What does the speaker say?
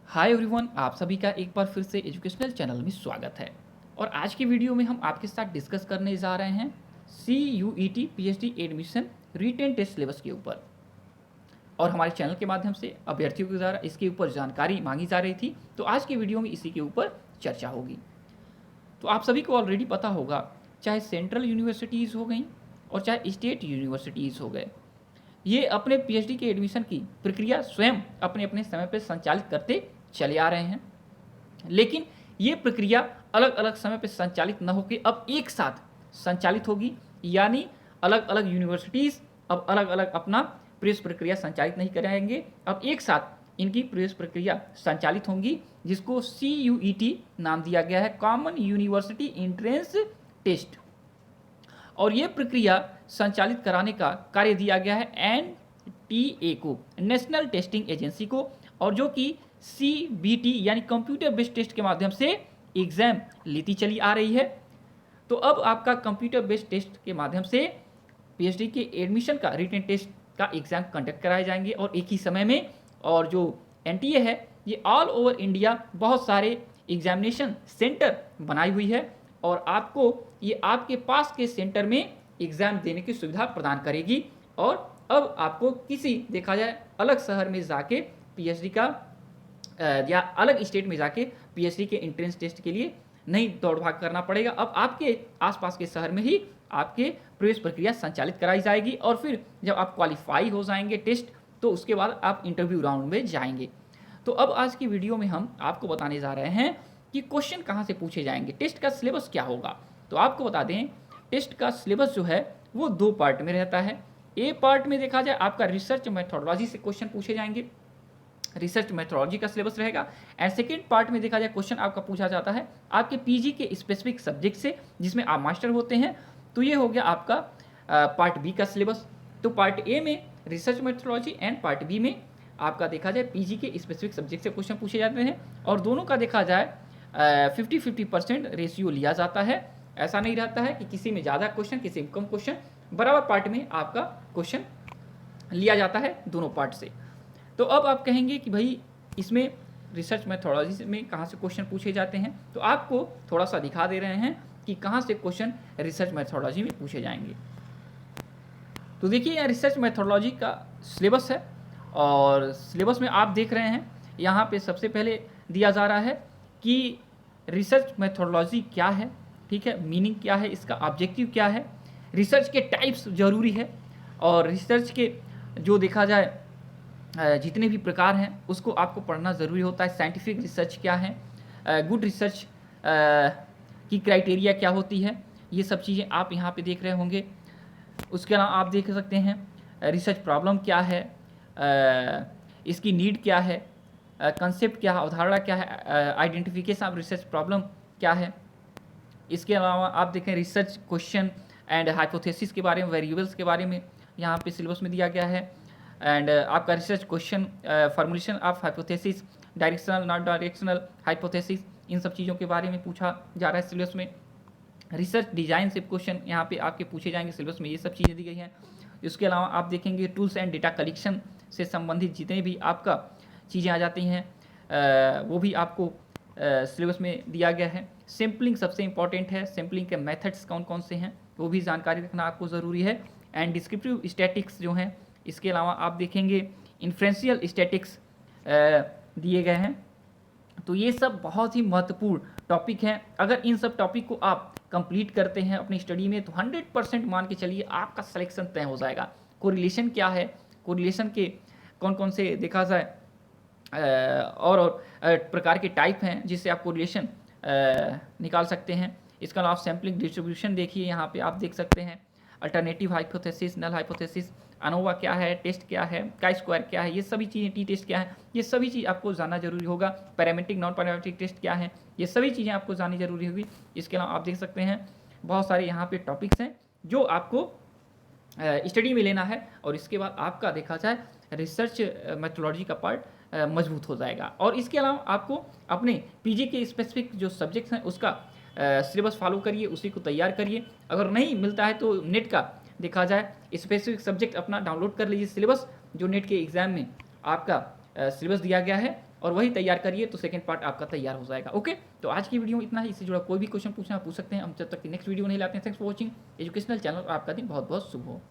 Hi everyone, आप सभी का एक बार फिर से एजुकेशनल चैनल में स्वागत है। और आज की वीडियो में हम आपके साथ डिस्कस करने जा रहे हैं CUET PhD admission written test syllabus के ऊपर। और हमारे चैनल के माध्यम से अभ्यर्थियों के द्वारा इसके ऊपर जानकारी मांगी जा रही थी, तो आज की वीडियो में इसी के ऊपर चर्चा होगी। तो आप सभी को ऑलरेडी पता होगा, चाहे सेंट्रल यूनिवर्सिटीज़ हो गई और चाहे स्टेट यूनिवर्सिटीज़ हो गए, ये अपने पीएचडी के एडमिशन की प्रक्रिया स्वयं अपने अपने समय पर संचालित करते चले आ रहे हैं। लेकिन ये प्रक्रिया अलग अलग समय पर संचालित न होकर अब एक साथ संचालित होगी, यानी अलग अलग यूनिवर्सिटीज़ अब अलग अलग अपना प्रवेश प्रक्रिया संचालित नहीं कराएंगे, अब एक साथ इनकी प्रवेश प्रक्रिया संचालित होंगी, जिसको CUET नाम दिया गया है, कॉमन यूनिवर्सिटी एंट्रेंस टेस्ट। और ये प्रक्रिया संचालित कराने का कार्य दिया गया है NTA को, नेशनल टेस्टिंग एजेंसी को, और जो कि CBT यानी कंप्यूटर बेस्ड टेस्ट के माध्यम से एग्जाम लेती चली आ रही है। तो अब आपका कंप्यूटर बेस्ड टेस्ट के माध्यम से पीएचडी के एडमिशन का रिटन टेस्ट का एग्जाम कंडक्ट कराए जाएंगे और एक ही समय में। और जो NTA है ये ऑल ओवर इंडिया बहुत सारे एग्जामिनेशन सेंटर बनाई हुई है और आपको ये आपके पास के सेंटर में एग्ज़ाम देने की सुविधा प्रदान करेगी। और अब आपको किसी देखा जाए अलग शहर में जाके पीएचडी का या अलग स्टेट में जाके पीएचडी के एंट्रेंस टेस्ट के लिए नहीं दौड़ भाग करना पड़ेगा। अब आपके आसपास के शहर में ही आपके प्रवेश प्रक्रिया संचालित कराई जाएगी और फिर जब आप क्वालिफाई हो जाएंगे टेस्ट, तो उसके बाद आप इंटरव्यू राउंड में जाएंगे। तो अब आज की वीडियो में हम आपको बताने जा रहे हैं कि क्वेश्चन कहाँ से पूछे जाएंगे, टेस्ट का सिलेबस क्या होगा। तो आपको बता दें, टेस्ट का सिलेबस जो है वो 2 पार्ट में रहता है। ए पार्ट में देखा जाए आपका रिसर्च मेथोडोलॉजी से क्वेश्चन पूछे जाएंगे, रिसर्च मेथोडोलॉजी का सिलेबस रहेगा। एंड सेकेंड पार्ट में देखा जाए क्वेश्चन आपका पूछा जाता है आपके पीजी के स्पेसिफिक सब्जेक्ट से, जिसमें आप मास्टर होते हैं। तो ये हो गया आपका पार्ट बी का सिलेबस। तो पार्ट ए में research methodology and part B में आपका देखा जाए पीजी के स्पेसिफिक सब्जेक्ट से क्वेश्चन पूछे जाते हैं। और दोनों का देखा जाए 50-50% रेशियो लिया जाता है। ऐसा नहीं रहता है कि किसी में ज़्यादा क्वेश्चन किसी में कम क्वेश्चन, बराबर पार्ट में आपका क्वेश्चन लिया जाता है दोनों पार्ट से। तो अब आप कहेंगे कि भाई इसमें रिसर्च मेथोडोलॉजी में कहाँ से क्वेश्चन पूछे जाते हैं, तो आपको थोड़ा सा दिखा दे रहे हैं कि कहाँ से क्वेश्चन रिसर्च मेथोडोलॉजी में पूछे जाएंगे। तो देखिए यहाँ रिसर्च मेथोडोलॉजी का सिलेबस है और सिलेबस में आप देख रहे हैं यहाँ पे सबसे पहले दिया जा रहा है कि रिसर्च मेथोडोलॉजी क्या है, ठीक है, मीनिंग क्या है, इसका ऑब्जेक्टिव क्या है, रिसर्च के टाइप्स जरूरी है और रिसर्च के जो देखा जाए जितने भी प्रकार हैं उसको आपको पढ़ना ज़रूरी होता है। साइंटिफिक रिसर्च क्या है, गुड रिसर्च की क्राइटेरिया क्या होती है, ये सब चीज़ें आप यहाँ पे देख रहे होंगे। उसके अलावा आप देख सकते हैं रिसर्च प्रॉब्लम क्या है, इसकी नीड क्या है, कंसेप्ट क्या है, अवधारणा क्या है, आइडेंटिफिकेशन ऑफ रिसर्च प्रॉब्लम क्या है। इसके अलावा आप देखें रिसर्च क्वेश्चन एंड हाइपोथेसिस के बारे में, वेरिएबल्स के बारे में यहाँ पे सिलेबस में दिया गया है। एंड आपका research question, formulation of hypothesis, directional not directional hypothesis, इन सब चीज़ों के बारे में पूछा जा रहा है सिलेबस में। रिसर्च डिजाइन से क्वेश्चन यहाँ पे आपके पूछे जाएंगे सिलेबस में, ये सब चीज़ें दी गई हैं। इसके अलावा आप देखेंगे टूल्स एंड डेटा कलेक्शन से संबंधित जितने भी आपका चीज़ें आ जाती हैं वो भी आपको सिलेबस में दिया गया है। सैम्पलिंग सबसे इंपॉर्टेंट है, सैम्पलिंग के मेथड्स कौन कौन से हैं वो भी जानकारी रखना आपको ज़रूरी है। एंड डिस्क्रिप्टिव स्टैटिक्स जो हैं, इसके अलावा आप देखेंगे इन्फ्रेंशियल स्टैटिक्स दिए गए हैं। तो ये सब बहुत ही महत्वपूर्ण टॉपिक हैं। अगर इन सब टॉपिक को आप कंप्लीट करते हैं अपनी स्टडी में तो 100% मान के चलिए आपका सिलेक्शन तय हो जाएगा। कोरिलेशन क्या है, कोरिलेशन के कौन कौन से देखा जाए और प्रकार के टाइप हैं जिससे आप कोरिलेशन निकाल सकते हैं। इसके अलावा आप सैम्पलिंग डिस्ट्रीब्यूशन देखिए, यहाँ पे आप देख सकते हैं alternative hypothesis, null hypothesis, ANOVA क्या है, टेस्ट क्या है, का स्क्वायर क्या है, ये सभी चीज़ें, टी टेस्ट क्या है, ये सभी चीज़ आपको जानना जरूरी होगा। पैरामीट्रिक नॉन पैरामीट्रिक टेस्ट क्या है, ये सभी चीज़ें आपको जाननी जरूरी होगी। इसके अलावा आप देख सकते हैं बहुत सारे यहाँ पे टॉपिक्स हैं जो आपको स्टडी में लेना है और इसके बाद आपका देखा जाए रिसर्च मेथोडोलॉजी का पार्ट मजबूत हो जाएगा। और इसके अलावा आपको अपने पीजी के स्पेसिफिक जो सब्जेक्ट्स हैं उसका सिलेबस फॉलो करिए, उसी को तैयार करिए। अगर नहीं मिलता है तो नेट का देखा जाए स्पेसिफिक सब्जेक्ट अपना डाउनलोड कर लीजिए सिलेबस, जो नेट के एग्ज़ाम में आपका सिलेबस दिया गया है और वही तैयार करिए तो सेकंड पार्ट आपका तैयार हो जाएगा। ओके, तो आज की वीडियो में इतना ही। इससे जुड़ा कोई भी क्वेश्चन पूछना पूछ सकते हैं, हम जब तक नेक्स्ट वीडियो नहीं लाते हैं। Thanks for watching educational channel. आपका दिन बहुत बहुत शुभ हो।